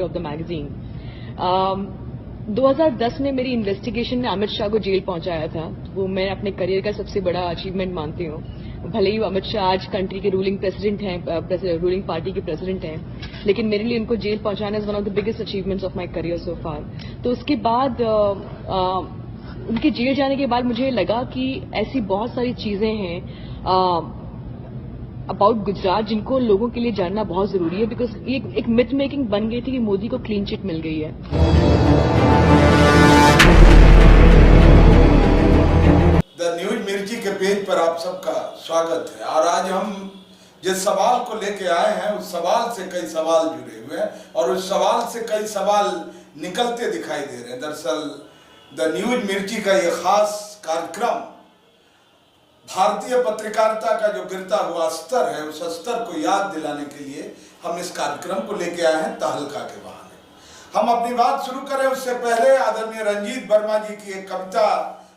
Of the magazine. 2010 में मेरी investigation ने अमित शाह को जेल पहुंचाया था। वो मैं अपने करियर का सबसे बड़ा अचीवमेंट मानती हूँ। भले ही अमित शाह आज कंट्री के रूलिंग प्रेसिडेंट हैं, रूलिंग पार्टी के प्रेसिडेंट हैं, लेकिन मेरे लिए उनको जेल पहुंचाना is one of the biggest achievements of my career so far. तो उसके बाद उनके जेल जाने के बाद मुझे लगा कि ऐसी बहुत सारी चीजें हैं अबाउट गुजरात जिनको लोगों के लिए जानना बहुत जरूरी है, बिकॉज एक मिथ मेकिंग बन गई थी कि मोदी को क्लीन चिट मिल गई है। द न्यूज मिर्ची के पेज पर आप सबका स्वागत है। और आज हम जिस सवाल को लेके आए हैं उस सवाल से कई सवाल जुड़े हुए हैं और उस सवाल से कई सवाल निकलते दिखाई दे रहे हैं। दरअसल द न्यूज मिर्ची का ये खास कार्यक्रम भारतीय पत्रकारिता का जो गिरता हुआ स्तर है उस स्तर को याद दिलाने के लिए हम इस कार्यक्रम को लेके आए हैं तहलका के बहाने। हम अपनी बात शुरू करें उससे पहले आदरणीय रंजीत वर्मा जी की एक कविता,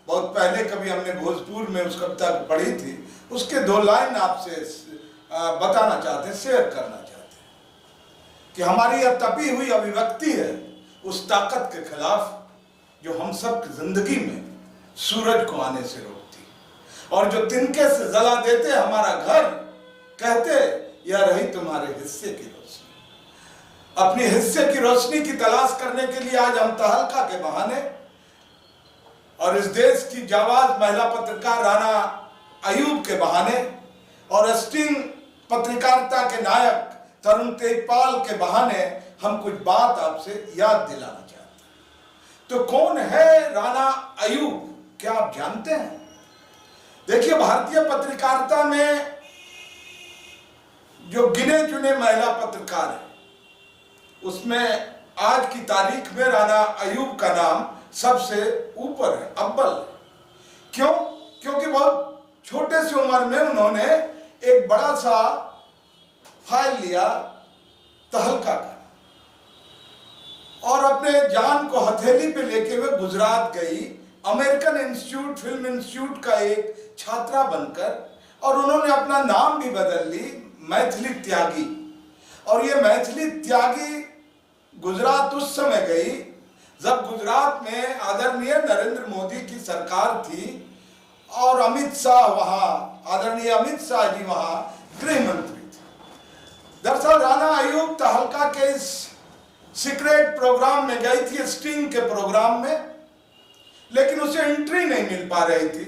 बहुत पहले कभी हमने भोजपुर में उस कविता को पढ़ी थी, उसके 2 लाइन आपसे बताना चाहते हैं, शेयर करना चाहते हैं कि हमारी यह तपी हुई अभिव्यक्ति है उस ताकत के खिलाफ जो हम सब की जिंदगी में सूरज को आने से रोकती और जो तिनके से जला देते हमारा घर, कहते यह रही तुम्हारे हिस्से की रोशनी। अपने हिस्से की रोशनी की तलाश करने के लिए आज हम तहलका के बहाने और इस देश की जाबाज महिला पत्रकार राना अयूब के बहाने और स्टिंग पत्रकारिता के नायक तरुण तेजपाल के बहाने हम कुछ बात आपसे याद दिलाना चाहते हैं। तो कौन है राना अयूब, क्या आप जानते हैं? देखिए, भारतीय पत्रकारिता में जो गिने चुने महिला पत्रकार हैं उसमें आज की तारीख में राना अयूब का नाम सबसे ऊपर है, अव्वल है। क्यों? क्योंकि बहुत छोटे से उम्र में उन्होंने एक बड़ा सा फाइल लिया तहलका का और अपने जान को हथेली पे लेके हुए गुजरात गई, अमेरिकन इंस्टीट्यूट, फिल्म इंस्टीट्यूट का एक छात्रा बनकर, और उन्होंने अपना नाम भी बदल ली मैथिली त्यागी। और ये मैथिली त्यागी गुजरात उस समय गई जब गुजरात में आदरणीय नरेंद्र मोदी की सरकार थी और अमित शाह वहां, आदरणीय अमित शाह जी वहां गृह मंत्री थे। दरअसल राना अयूब तहलका के इस सीक्रेट प्रोग्राम में गई थी, स्टिंग के प्रोग्राम में, लेकिन उसे एंट्री नहीं मिल पा रही थी।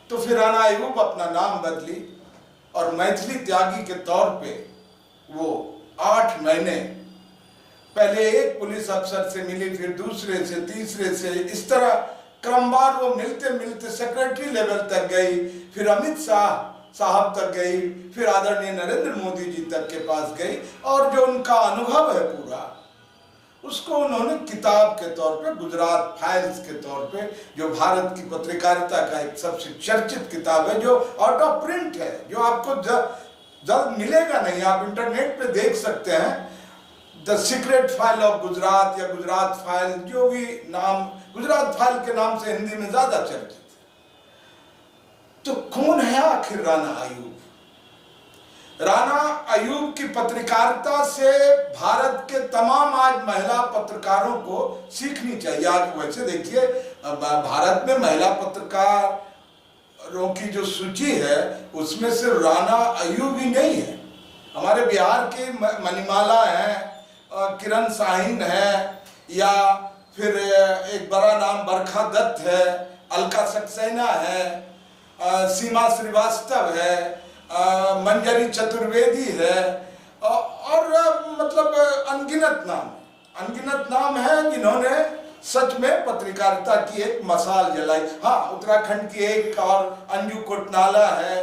तो फिर राना अयूब अपना नाम बदली और मैथिली त्यागी के तौर पे वो 8 महीने पहले एक पुलिस अफसर से मिली, फिर दूसरे से, तीसरे से, इस तरह क्रमवार वो मिलते मिलते सेक्रेटरी लेवल तक गई, फिर अमित शाह साहब तक गई, फिर आदरणीय नरेंद्र मोदी जी तक के पास गई और जो उनका अनुभव है पूरा उसको उन्होंने किताब के तौर पे, गुजरात फाइल्स के तौर पे, जो भारत की पत्रकारिता का एक सबसे चर्चित किताब है, जो आउट ऑफ प्रिंट है, जो आपको जल्द मिलेगा नहीं, आप इंटरनेट पे देख सकते हैं, the secret file of Gujarat या गुजरात फाइल, जो भी नाम गुजरात फाइल के नाम से हिंदी में ज्यादा चर्चित है। तो कौन है आखिर राना अयूब? राना अयूब की पत्रकारिता से भारत के तमाम आज महिला पत्रकारों को सीखनी चाहिए। आज वैसे देखिए, भारत में महिला पत्रकारों की जो सूची है उसमें सिर्फ राना अयूब ही नहीं है। हमारे बिहार की मणिमाला है, किरण साहिन है, या फिर एक बड़ा नाम बरखा दत्त है, अलका सक्सेना है, सीमा श्रीवास्तव है, मंजरी चतुर्वेदी है, और मतलब अनगिनत नाम है जिन्होंने सच में पत्रकारिता की एक मसाल जलाई। हाँ, उत्तराखंड की एक और अंजू कोटनाला है,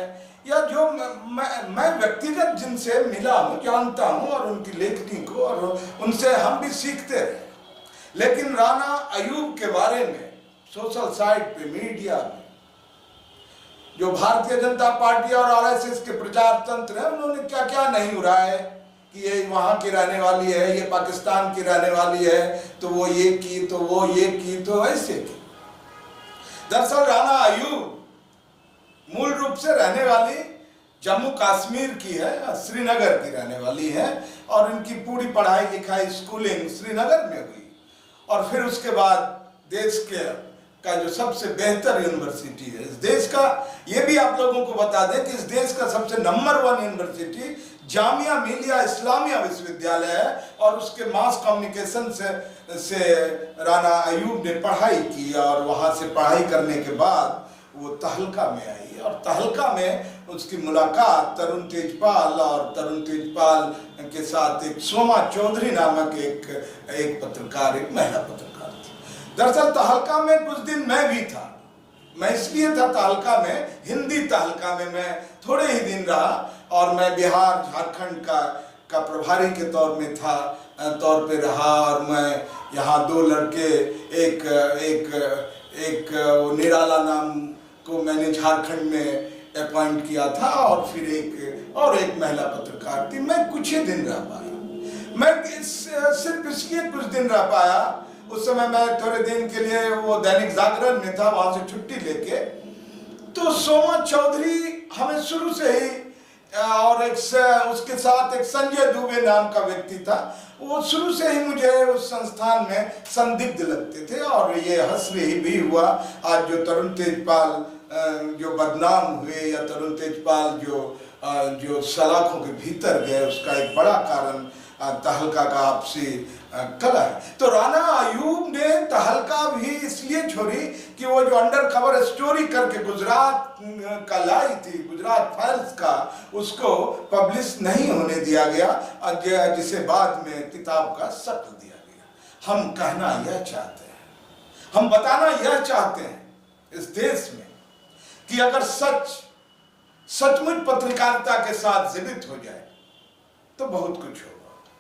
या जो मैं व्यक्तिगत जिनसे मिला हूँ, जानता हूँ, और उनकी लेखनी को, और उनसे हम भी सीखते रहे। लेकिन राना अयूब के बारे में सोशल साइट पे, मीडिया में, जो भारतीय जनता पार्टी और आरएसएस के प्रचार तंत्र है, उन्होंने क्या क्या नहीं उड़ाया कि ये वहाँ की रहने वाली है, ये पाकिस्तान की रहने वाली है, तो वो ये की, तो वो ये की, तो ऐसे की। दरअसल राना अयूब मूल रूप से रहने वाली जम्मू कश्मीर की है, श्रीनगर की रहने वाली है और इनकी पूरी पढ़ाई लिखाई स्कूलिंग श्रीनगर में हुई और फिर उसके बाद देश के का जो सबसे बेहतर यूनिवर्सिटी है इस देश का, ये भी आप लोगों को बता दें कि इस देश का सबसे नंबर 1 यूनिवर्सिटी जामिया मिलिया इस्लामिया विश्वविद्यालय है और उसके मास कम्युनिकेशन से राना अयूब ने पढ़ाई की और वहाँ से पढ़ाई करने के बाद वो तहलका में आई और तहलका में उसकी मुलाकात तरुण तेजपाल और तरुण तेजपाल के साथ एक सोमा चौधरी नामक एक पत्रकार, एक महिला पत्रकार थी। दरअसल तहलका में कुछ दिन मैं भी था, मैं इसलिए था तहलका में, हिंदी तहलका में मैं थोड़े ही दिन रहा और मैं बिहार झारखंड का प्रभारी के तौर पे रहा और मैं यहाँ 2 लड़के एक निराला नाम को मैंने झारखंड में अपॉइंट किया था और फिर एक महिला पत्रकार थी। मैं कुछ ही दिन रह पाया, मैं सिर्फ इसलिए कुछ दिन रह पाया, उस समय मैं थोड़े दिन के लिए वो दैनिक जागरण में था, वहां से छुट्टी लेके, तो सोमा चौधरी हमें शुरू से ही और उसके साथ एक संजय दुबे नाम का व्यक्ति था, वो शुरू से ही मुझे उस संस्थान में संदिग्ध लगते थे और ये हस्र ही भी हुआ। आज जो तरुण तेजपाल जो बदनाम हुए या तरुण तेजपाल जो सलाखों के भीतर गए, उसका एक बड़ा कारण तहलका का आपसी कला है। तो राना अयूब ने तहलका भी इसलिए छोड़ी कि वो जो अंडर कवर स्टोरी करके गुजरात का लाई थी, गुजरात फाइल्स का, उसको पब्लिश नहीं होने दिया गया, जिसे बाद में किताब का शक्ल दिया गया। हम कहना यह चाहते हैं, हम बताना यह चाहते हैं इस देश में कि अगर सचमुच पत्रकारिता के साथ जीवित हो जाए तो बहुत कुछ होगा,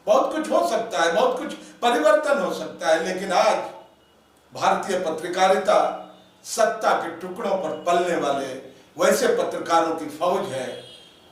बहुत कुछ हो सकता है, बहुत कुछ परिवर्तन हो सकता है। लेकिन आज भारतीय पत्रकारिता सत्ता के टुकड़ों पर पलने वाले वैसे पत्रकारों की फौज है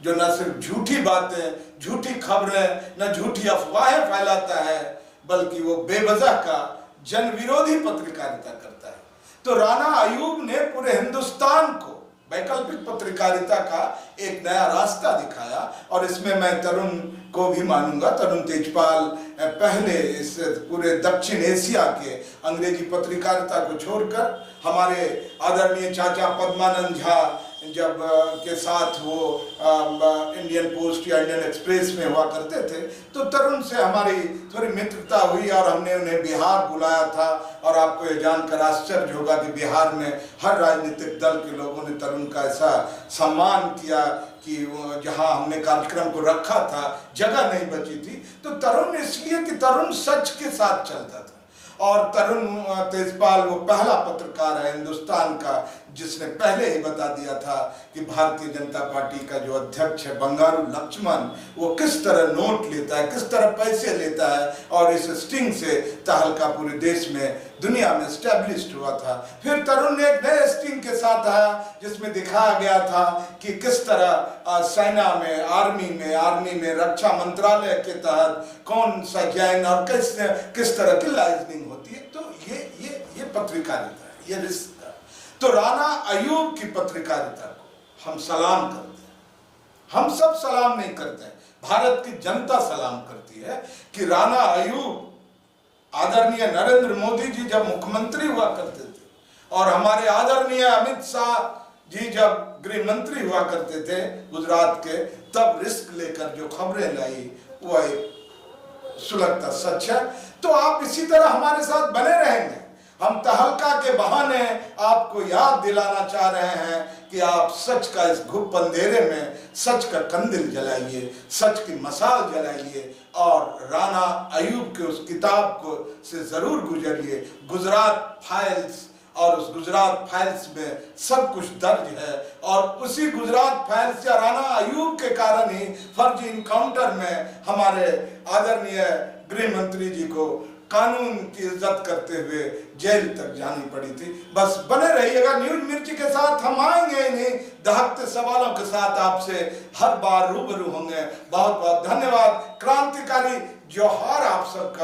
जो न सिर्फ झूठी बातें, झूठी खबरें, न झूठी अफवाहें फैलाता है, बल्कि वो बेवजह का जन विरोधी पत्रकारिता करता है। तो राना अयूब ने पूरे हिंदुस्तान को वैकल्पिक पत्रकारिता का एक नया रास्ता दिखाया और इसमें मैं तरुण को भी मानूंगा। तरुण तेजपाल पहले इस पूरे दक्षिण एशिया के अंग्रेजी पत्रकारिता को छोड़कर हमारे आदरणीय चाचा पद्मानंद झा जब के साथ वो इंडियन पोस्ट या इंडियन एक्सप्रेस में हुआ करते थे, तो तरुण से हमारी थोड़ी मित्रता हुई और हमने उन्हें बिहार बुलाया था। और आपको ये जानकर आश्चर्य होगा कि बिहार में हर राजनीतिक दल के लोगों ने तरुण का ऐसा सम्मान किया कि जहां हमने कार्यक्रम को रखा था जगह नहीं बची थी। तो तरुण इसलिए कि तरुण सच के साथ चलता था और तरुण तेजपाल वो पहला पत्रकार है हिंदुस्तान का जिसने पहले ही बता दिया था कि भारतीय जनता पार्टी का जो अध्यक्ष है बंगारू लक्ष्मण, वो किस तरह नोट लेता है, किस तरह पैसे लेता है और इस स्टिंग से तहलका पूरे देश में, दुनिया में स्टैब्लिश्ड हुआ था। फिर तरुण ने एक नए स्टिंग के साथ आया जिसमें दिखाया गया था कि किस तरह सेना में, आर्मी में रक्षा मंत्रालय के तहत कौन सा जैन और किस तरह की लाइजनिंग होती है। तो ये पत्रकारिता है, ये रिश्ता। तो राना अयूब की पत्रकारिता को हम सलाम करते हैं, हम सब सलाम नहीं करते हैं, भारत की जनता सलाम करती है कि राना अयूब आदरणीय नरेंद्र मोदी जी जब मुख्यमंत्री हुआ करते थे और हमारे आदरणीय अमित शाह जी जब गृह मंत्री हुआ करते थे गुजरात के, तब रिस्क लेकर जो खबरें लाई वो एक सुलगता सच है। तो आप इसी तरह हमारे साथ बने रहेंगे। हम तहलका के बहाने आपको याद दिलाना चाह रहे हैं कि आप सच का इस घुप अंधेरे में सच का कंदिल जलाइए, सच की मसाल जलाइए और राना अयूब के उस किताब को से जरूर गुजरिए। गुजरात फाइल्स, और उस गुजरात फाइल्स में सब कुछ दर्ज है और उसी गुजरात फाइल्स या राना अयूब के कारण ही फर्जी इनकाउंटर में हमारे आदरणीय गृह मंत्री जी को कानून की इज्जत करते हुए जेल तक जानी पड़ी थी। बस बने रहिएगा न्यूज मिर्ची के साथ, हम आएंगे इन्हीं दहकते सवालों के साथ आपसे हर बार रूबरू होंगे। बहुत बहुत धन्यवाद। क्रांतिकारी जोहार आप सबका।